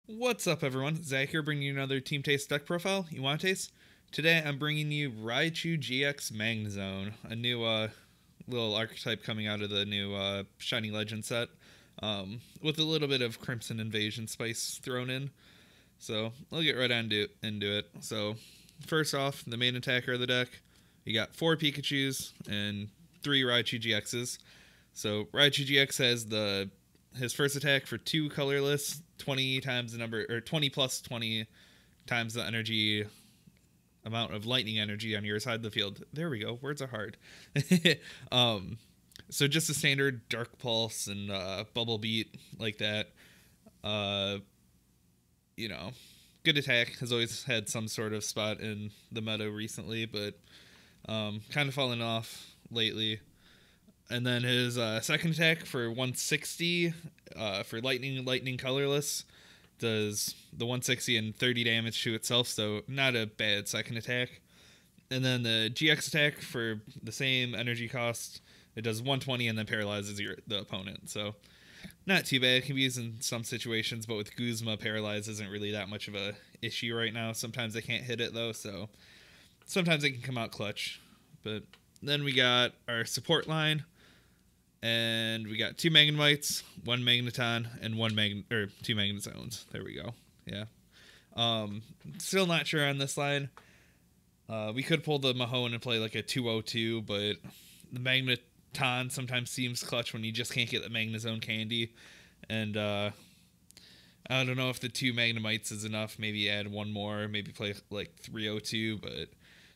What's up, everyone? Zach here, bringing you another Team Taste deck profile. You want to taste? Today, I'm bringing you Raichu GX Magnezone, a new little archetype coming out of the new Shining Legend set, with a little bit of Crimson Invasion spice thrown in. So I'll get right into it. So first off, the main attacker of the deck, you got 4 Pikachus and 3 Raichu GXs. So Raichu GX has his first attack for 2 colorless, 20 times the number, or 20 plus 20 times the energy amount of lightning energy on your side of the field. There we go. Words are hard. So just a standard Dark Pulse and Bubble Beat like that. You know, good attack. Has always had some sort of spot in the meta recently, but kind of fallen off lately. And then his second attack for 160 for lightning colorless does the 160 and 30 damage to itself, so not a bad second attack. And then the GX attack for the same energy cost, it does 120 and then paralyzes the opponent. So not too bad. It can be used in some situations, but with Guzma, paralyze isn't really that much of a issue right now. Sometimes they can't hit it though, so sometimes it can come out clutch. But then we got our support line. And we got 2 Magnemites, 1 Magneton, and 2 Magnezones. There we go. Yeah. Still not sure on this line. We could pull the Mahone and play like a 202, but the Magneton sometimes seems clutch when you just can't get the Magnezone candy. And I don't know if the 2 Magnemites is enough. Maybe add 1 more. Maybe play like 302, but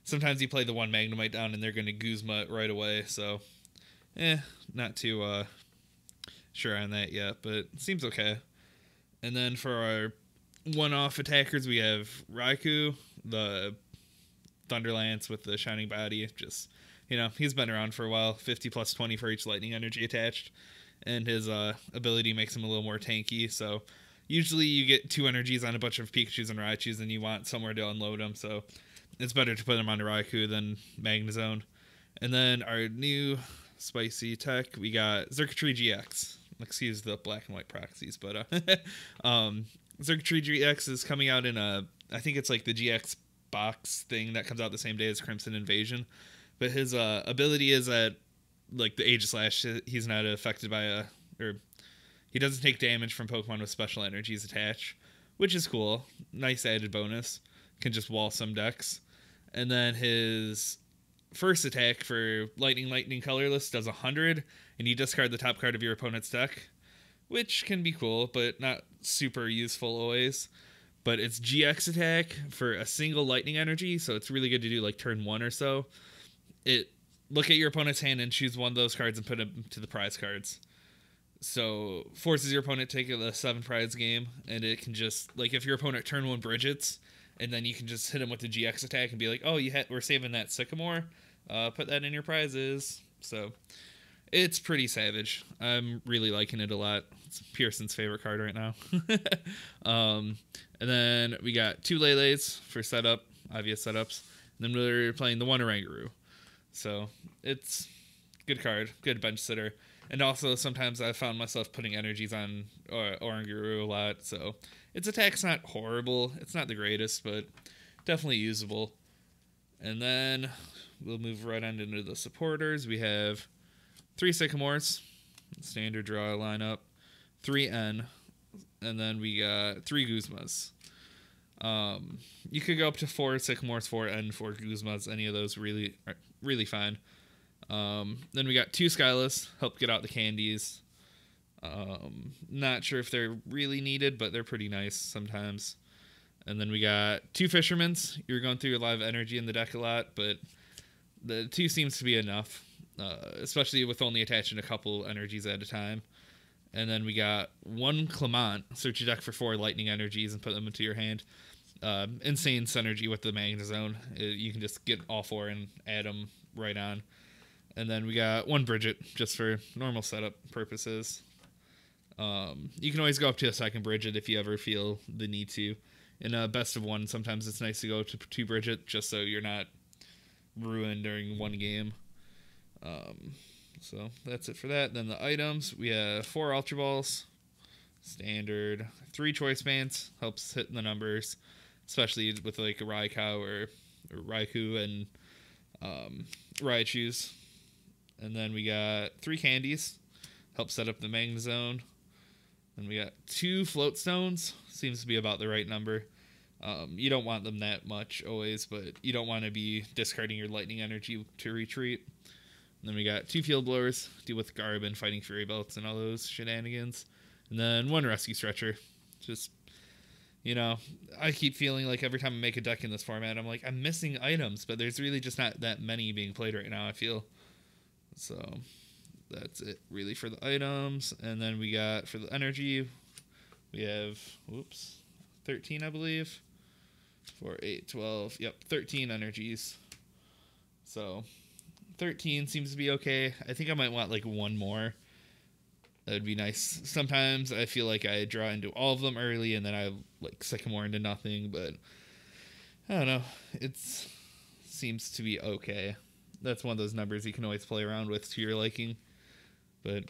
sometimes you play the 1 Magnemite down and they're going to Guzma it right away, so not too sure on that yet, but it seems okay. And then for our one-off attackers, we have Raichu, the Thunderlance with the Shining Body. Just, he's been around for a while. 50 plus 20 for each lightning energy attached. And his ability makes him a little more tanky. So usually you get 2 energies on a bunch of Pikachus and Raichus, and you want somewhere to unload them. So it's better to put them onto Raichu than Magnezone. And then our new spicy tech, we got Circuitry GX. Excuse the black and white proxies, but Circuitry GX is coming out in I think it's like the GX box thing that comes out the same day as Crimson Invasion. But his ability is that, like, the Aegislash, he's not affected by he doesn't take damage from Pokemon with special energies attached, which is cool. Nice added bonus. Can just wall some decks. And then his first attack for lightning colorless does 100, and you discard the top card of your opponent's deck, which can be cool, but not super useful always. But it's GX attack for a single lightning energy, so it's really good to do like turn 1 or so. Look at your opponent's hand and choose one of those cards and put them to the prize cards. So forces your opponent to take a 7 prize game, and it can just, like, if your opponent turn 1 Bridgets, and then you can just hit him with the GX attack and be like, oh, we're saving that Sycamore. Put that in your prizes. So it's pretty savage. I'm really liking it a lot. It's Pearson's favorite card right now. And then we got 2 Lele's for setup, obvious setups. And then we're playing the 1 Oranguru. So it's good card, good bench sitter. And also sometimes I found myself putting energies on Oranguru a lot. So its attack's not horrible. It's not the greatest, but definitely usable. And then we'll move right on into the supporters. We have 3 Sycamores, standard draw lineup, 3 N, and then we got 3 Guzmas. You could go up to 4 Sycamores, 4 N, 4 Guzmas. Any of those really fine. Then we got 2 Skyless, help get out the candies. Not sure if they're really needed, but they're pretty nice sometimes. And then we got 2 Fishermans. You're going through a lot of energy in the deck a lot, but the 2 seems to be enough, especially with only attaching a couple energies at a time. And then we got 1 Clement. Search your deck for 4 lightning energies and put them into your hand. Insane synergy with the Magnezone. You can just get all 4 and add them right on. And then we got 1 Bridget, just for normal setup purposes. You can always go up to a 2nd Bridget if you ever feel the need to. In a best of 1, sometimes it's nice to go to 2 Bridget, just so you're not ruined during 1 game. So that's it for that. Then the items, we have 4 Ultra Balls, Standard. 3 choice bands helps hit the numbers, especially with like a or Raikou and Raichus. And then we got 3 candies, help set up the Magnezone. And we got 2 float stones, seems to be about the right number. You don't want them that much always, but you don't want to be discarding your lightning energy to retreat. And then we got 2 field blowers, deal with Garb and fighting Fury Belts and all those shenanigans. And then 1 rescue stretcher. Just, you know, I keep feeling like every time I make a deck in this format, I'm like, I'm missing items, but there's really just not that many being played right now, I feel. So that's it really for the items. And then we got for the energy, we have 13, I believe. 4, 8, 12. Yep, 13 energies. So 13 seems to be okay. I think I might want like 1 more. That would be nice. Sometimes I feel like I draw into all of them early and then I like sycamore into nothing, but I don't know. It seems to be okay. That's one of those numbers you can always play around with to your liking. But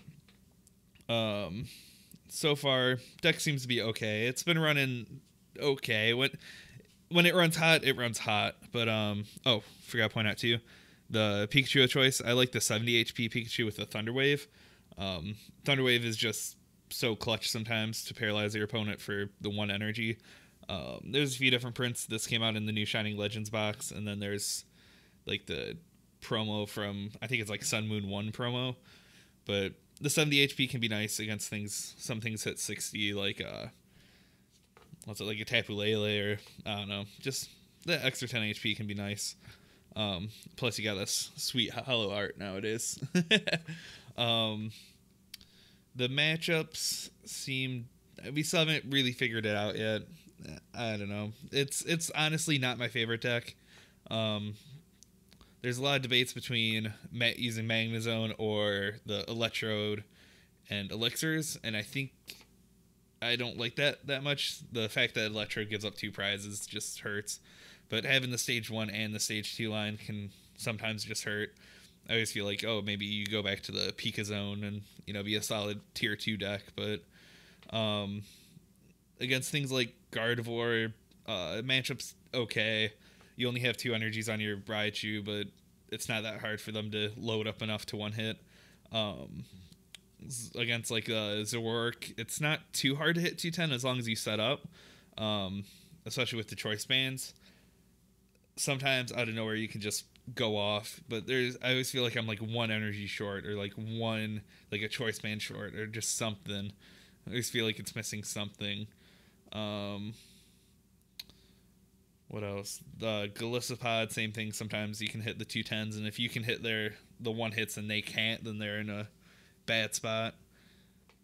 so far, deck seems to be okay. It's been running okay. When it runs hot, it runs hot. But oh, forgot to point out too, the Pikachu of choice. I like the 70 HP Pikachu with the Thunder Wave. Thunder Wave is just so clutch sometimes to paralyze your opponent for the 1 energy. There's a few different prints. This came out in the new Shining Legends box, and then there's like the promo from, I think it's like Sun Moon 1 promo. But the 70 HP can be nice against things. Some things hit 60, like what's it, like a Tapu Lele, or I don't know. Just the extra 10 HP can be nice. Plus you got this sweet hollow art nowadays. The matchups seem, we still haven't really figured it out yet. I don't know. It's honestly not my favorite deck. There's a lot of debates between using Magnezone or the Electrode and Elixirs, and I think I don't like that much. The fact that Electrode gives up 2 prizes just hurts, but having the stage 1 and the stage 2 line can sometimes just hurt. I always feel like, oh, maybe you go back to the Pika Zone and, you know, be a solid tier 2 deck, but against things like Gardevoir, matchup's okay. You only have 2 energies on your Raichu, but it's not that hard for them to load up enough to 1 hit. Against like Zoroark, it's not too hard to hit 210 as long as you set up, especially with the choice bands. Sometimes out of nowhere you can just go off, but I always feel like I'm like 1 energy short, or like a choice band short, or just something. I always feel like it's missing something. What else? The Golisopod, same thing. Sometimes you can hit the 210s, and if you can hit the 1 hits and they can't, then they're in a bad spot.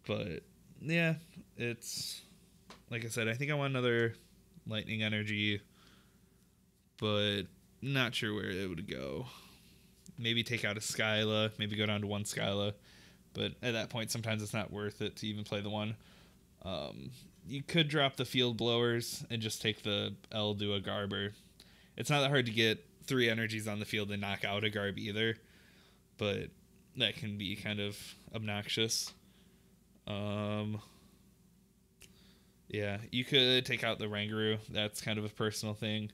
But yeah, it's like I said, I think I want another lightning energy, but not sure where it would go. Maybe take out a Skyla, maybe go down to 1 Skyla, but at that point sometimes it's not worth it to even play the 1. You could drop the field blowers and just take the L to a Garber. It's not that hard to get 3 energies on the field and knock out a Garb either, but that can be kind of obnoxious. Yeah, you could take out the Rangaroo. That's kind of a personal thing.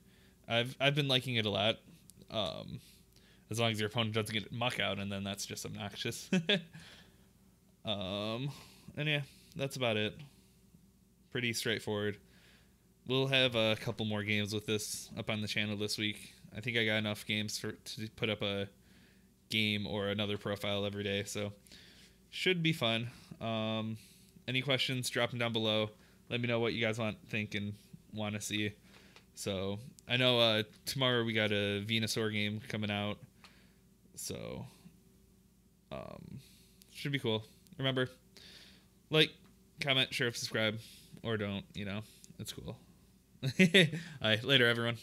I've been liking it a lot. As long as your opponent doesn't get muck out, and then that's just obnoxious. And yeah, that's about it. Pretty straightforward. We'll have a couple more games with this up on the channel this week. I think I got enough games to put up a game or another profile every day, so should be fun. Any questions, drop them down below. Let me know what you guys think and want to see. So I know tomorrow we got a Venusaur game coming out, so should be cool. Remember, like, comment, share, subscribe, or don't. You know, it's cool. All right, later, everyone.